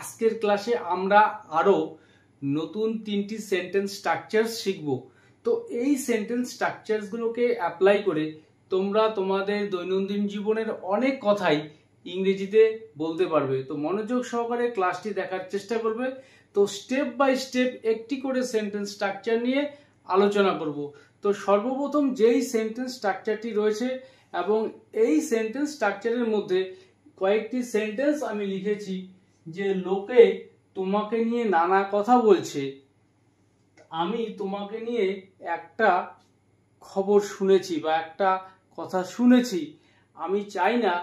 আজকের ক্লাসে আমরা আরো নতুন 3টি সেন্টেন্স স্ট্রাকচার শিখব। তো এই সেন্টেন্স স্ট্রাকচারগুলোকে অ্যাপ্লাই করে তোমরা তোমাদের দৈনন্দিন জীবনের অনেক কথাই ইংরেজিতে বলতে পারবে। তো মনোযোগ সহকারে ক্লাসটি দেখার চেষ্টা করবে। তো স্টেপ বাই স্টেপ একটি করে সেন্টেন্স স্ট্রাকচার নিয়ে আলোচনা করব। তো সর্বপ্রথম যেই সেন্টেন্স স্ট্রাকচারটি রয়েছে এবং এই সেন্টেন্স স্ট্রাকচারের মধ্যে কয়েকটি সেন্টেন্স আমি লিখেছি যে লোকে তোমাকে নিয়ে নানা কথা বলছে। আমি তোমাকে নিয়ে একটা খবর শুনেছি বা একটা কথা শুনেছি, আমি চাই না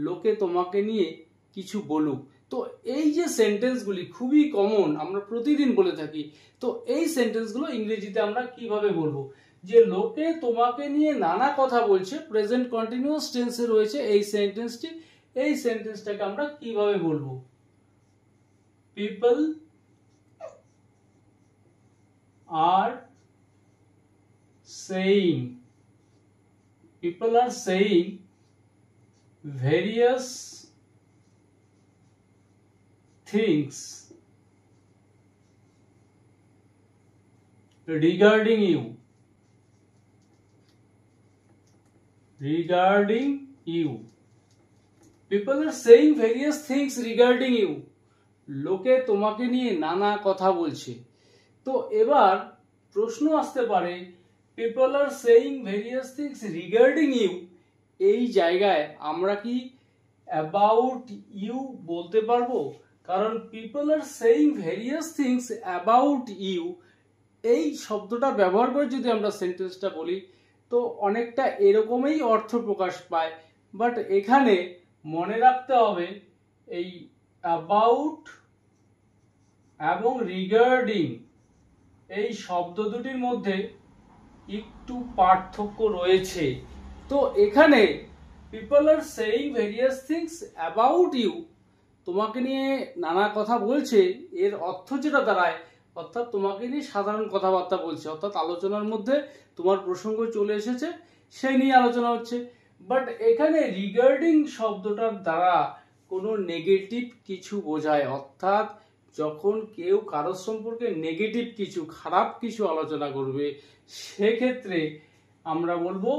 লোকে তোমাকে নিয়ে কিছু বলুক। তো এই যে সেন্টেন্সগুলি খুবই কমন, আমরা প্রতিদিন বলে থাকি। তো এই সেন্টেন্সগুলো ইংরেজিতে আমরা কিভাবে বলবো? যে লোকে তোমাকে নিয়ে নানা কথা বলছে, প্রেজেন্ট কন্টিনিউয়াস টেন্সে রয়েছে এই সেন্টেন্সটি। এই সেন্টেন্সটাকে আমরা কিভাবে বলবো? People are saying various things regarding you. People are saying various things regarding you. লোকে তোমাকে নিয়ে নানা কথা বলছে। তো এবার প্রশ্ন আসতে পারে, people are saying various things regarding you, এই জায়গায় আমরা কি about you বলতে পারবো? কারণ people are saying various things about you এই শব্দটা ব্যবহার করে যদি আমরা সেন্টেন্সটা বলি তো অনেকটা এরকমই অর্থ প্রকাশ পায়। বাট এখানে মনে রাখতে হবে এই about এবং regarding এই শব্দ দুটির মধ্যে একটু পার্থক্য রয়েছে। তো এখানে people are saying various things about you, তোমাকে নিয়ে নানা কথা বলছে, এর অর্থ যেটা দাঁড়ায় অর্থাৎ তোমাকে নিয়ে সাধারণ কথাবার্তা বলছে, অর্থাৎ আলোচনার মধ্যে তোমার প্রসঙ্গ চলে এসেছে, সেই নিয়ে আলোচনা হচ্ছে। বাট এখানে রিগার্ডিং শব্দটার দ্বারা কোনো নেগেটিভ কিছু বোঝায়, অর্থাৎ যখন কেউ কারোর সম্পর্কে নেগেটিভ কিছু, খারাপ কিছু আলোচনা করবে সেক্ষেত্রে আমরা বলবো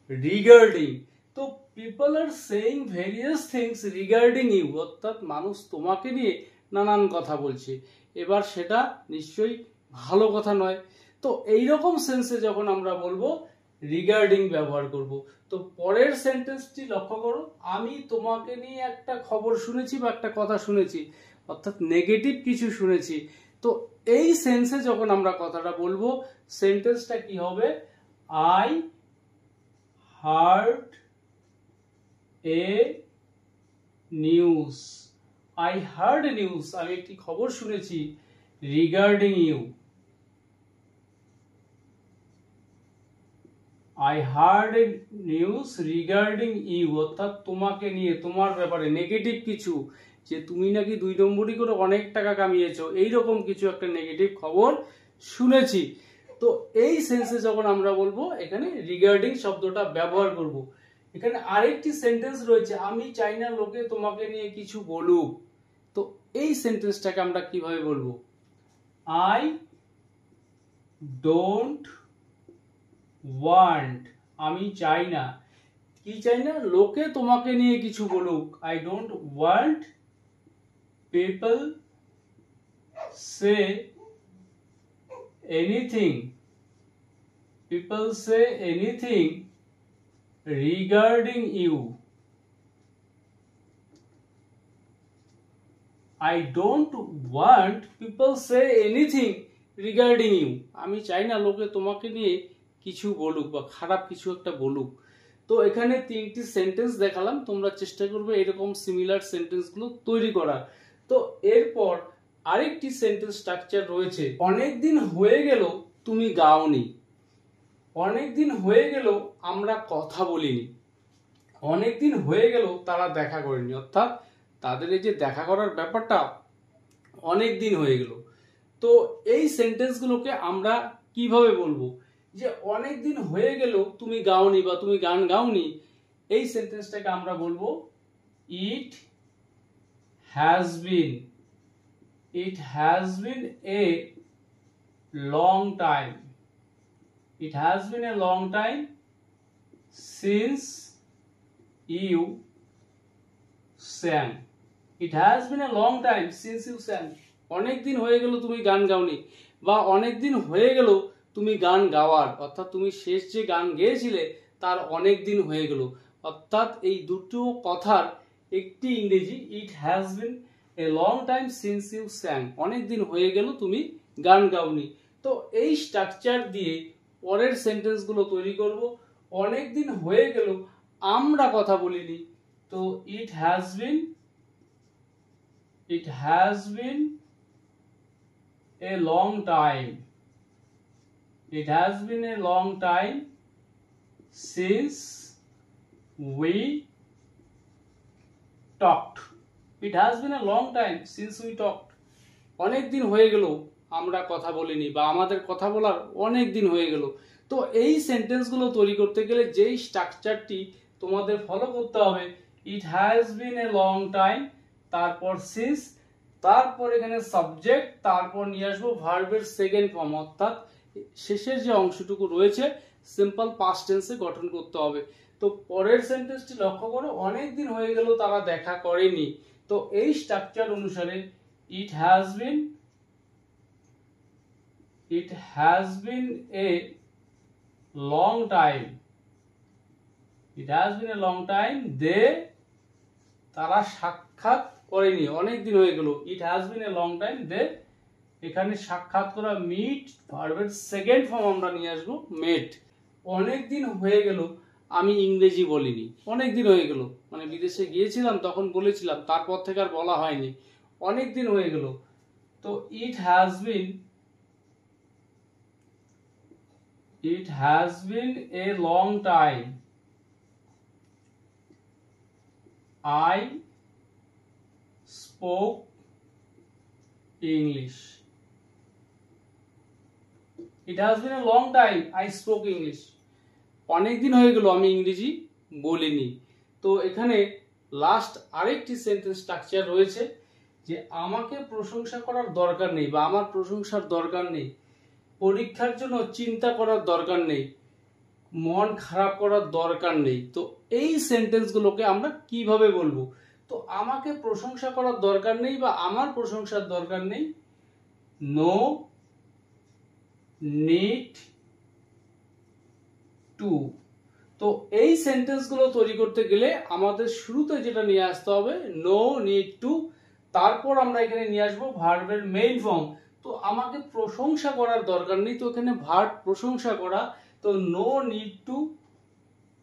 রিগার্ডিং। তো people are saying various things regarding you, অর্থাৎ মানুষ তোমাকে নিয়ে নানান কথা বলছে। এবার সেটা নিশ্চয়ই ভালো কথা নয়। তো এইরকম সেন্সে যখন আমরা বলবো রিগার্ডিং ব্যবহার করব। তো পরের সেন্টেন্সটি লক্ষ্য করো, আমি তোমাকে নিয়ে একটা খবর শুনেছি বা একটা কথা শুনেছি, অর্থাৎ নেগেটিভ কিছু শুনেছি। তো এই সেন্সে যখন আমরা কথাটা বলবো সেন্টেন্সটা কি হবে? I heard a news. I heard a news, আমি একটি খবর শুনেছি regarding you. I heard a news regarding you, অর্থাৎ তোমাকে নিয়ে, তোমার ব্যাপারে নেগেটিভ কিছু, যে তুমি নাকি 2 নম্বরই করে অনেক টাকা কামিয়েছো, এইরকম কিছু একটা নেগেটিভ খবর শুনেছি। তো এই সেন্সে যখন আমরা বলবো এখানে রিগার্ডিং শব্দটা ব্যবহার করব। এখানে আরেকটি সেন্টেন্স রয়েছে, আমি চাই না লোকে তোমাকে নিয়ে কিছু বলুক। তো এই সেন্টেন্সটাকে আমরা কিভাবে বলবো? I don't want, আমি চাই না, কি চাই না? লোকে তোমাকে নিয়ে কিছু বলুক। I don't want people say anything regarding you. I don't want people say anything regarding you, আমি চাই না লোকে তোমাকে নিয়ে কিছু বলুক বা খারাপ কিছু একটা বলুক। তো এখানে 3টি সেন্টেন্স দেখালাম, তোমরা চেষ্টা করবে এরকম সিমিলার সেন্টেন্সগুলো তৈরি করার। তো এরপর আরেকটি সেন্টেন্স স্ট্রাকচার রয়েছে, অনেকদিন হয়ে গেল তুমি গাওনি। অনেকদিন হয়ে গেল আমরা কথা বলিনি। অনেকদিন হয়ে গেল তারা দেখা করেনি, অর্থাৎ তাদের এই যে দেখা করার ব্যাপারটা অনেক দিন হয়ে গেল। তো এই সেন্টেন্সগুলোকে আমরা কিভাবে বলবো? যে অনেক দিন হয়ে গেল তুমি গাওনি বা তুমি গান গাওনি, এই সেন্টেন্সটাকে আমরা বলবো ইট has bin It has been a long time. It has been a long time since you sang. It has been a long time since you sang. অনেক দিন হয়ে গেল তুমি গান গাওনি, বা অনেক দিন হয়ে গেল তুমি গান গাওয়ার, অর্থাৎ তুমি শেষ যে গান গেয়েছিলে তার অনেক দিন হয়ে গেল। অর্থাৎ এই দুটো কথার একটি ইংরেজি, it has been a long time since you sang, অনেক দিন হয়ে গেল তুমি গান গাওনি। তো এই স্ট্রাকচার দিয়ে পরের সেন্টেন্সগুলো তৈরি করব। অনেক দিন হয়ে গেল আমরা কথা বলিনি, তো it has been a long time. It has been a long time since we talked. It has been a long time since we talked. অনেক দিন হয়ে গেল আমরা কথা বলিনি, বা আমাদের কথা বলার অনেক দিন হয়ে গেল। তো এই সেন্টেন্সগুলো তৈরি করতে গেলে যেই স্ট্রাকচারটি তোমাদের ফলো করতে হবে, ইট has been a long time, তারপর সিন্স, তারপর এখানে সাবজেক্ট, তারপর নিয়ে আসবো ভার্বের সেকেন্ড ফর্ম, অর্থাৎ শেষের যে অংশটুকু রয়েছে সিম্পল পাস্ট টেন্সে গঠন করতে হবে। তো পরের সেন্টেন্সটি লক্ষ্য করো, অনেক দিন হয়ে গেল তারা দেখা করেনি। তো এই স্ট্রাকচার অনুসারে it has been a long time. It has been a long time তারা সাক্ষাৎ করেনি, অনেক দিন হয়ে গেল। It has been a long time এখানে সাক্ষাৎ করা মিট, ভার্বের সেকেন্ড ফর্ম আমরা নিয়ে আসবো মেট। অনেক দিন হয়ে গেল আমি ইংরেজি বলিনি, অনেক দিন হয়ে গেল মানে বিদেশে গিয়েছিলাম তখন বলেছিলাম, তারপর থেকে আর বলা হয়নি, অনেক দিন হয়ে গেল। তো it has been a long time I spoke English. It has been a long time I spoke English. অনেক দিন হয়ে গেল আমি ইংরেজি বলিনি। তো এখানে লাস্ট আরেকটি সেন্টেন্স স্ট্রাকচার রয়েছে যে আমাকে প্রশংসা করার দরকার নেই, বা আমার প্রশংসার দরকার নেই, পরীক্ষার জন্য চিন্তা করার দরকার নেই, মন খারাপ করার দরকার নেই। তো এই সেন্টেন্সগুলোকে আমরা কিভাবে বলবো? তো আমাকে প্রশংসা করার দরকার নেই বা আমার প্রশংসার দরকার নেই, নো নিড টু। তো এই সেন্টেন্সগুলো তৈরি করতে গেলে আমাদের শুরুতে যেটা নিয়ে আসতে হবে নো নিড টু, তারপর আমরা এখানে নিয়ে আসবো ভার্বের মেইন ফর্ম। তো আমাকে প্রশংসা করার দরকার নেই, তো এখানে ভার্ব প্রশংসা করা, তো no need to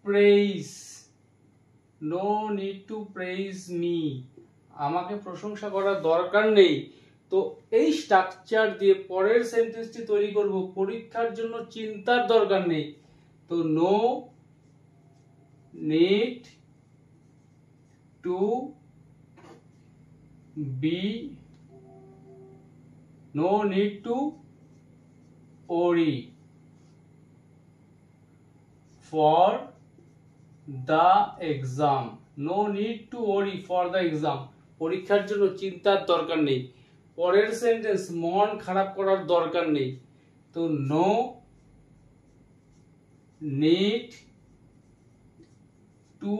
praise, no need to praise me, আমাকে প্রশংসা করার দরকার নেই। তো এই স্ট্রাকচার দিয়ে পরের সেন্টেন্সটি তৈরি করব, পরীক্ষার জন্য চিন্তার দরকার নেই, তো no need to be, no need to worry for the exam. No need to worry for the exam. পরীক্ষার জন্য চিন্তার দরকার নেই। পরের সেন্টেন্স মন খারাপ করার দরকার নেই, তো no need to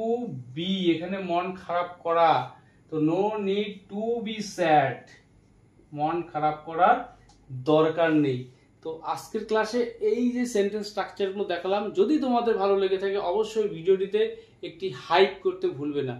be, এখানে মন খারাপ করা, তো no need to be sad, মন খারাপ করার দরকার নেই। তো আজকের ক্লাসে এই যে সেন্টেন্স স্ট্রাকচারগুলো দেখালাম, যদি তোমাদের ভালো লেগে থাকে অবশ্যই ভিডিওটিতে একটি হাইপ করতে ভুলবে না।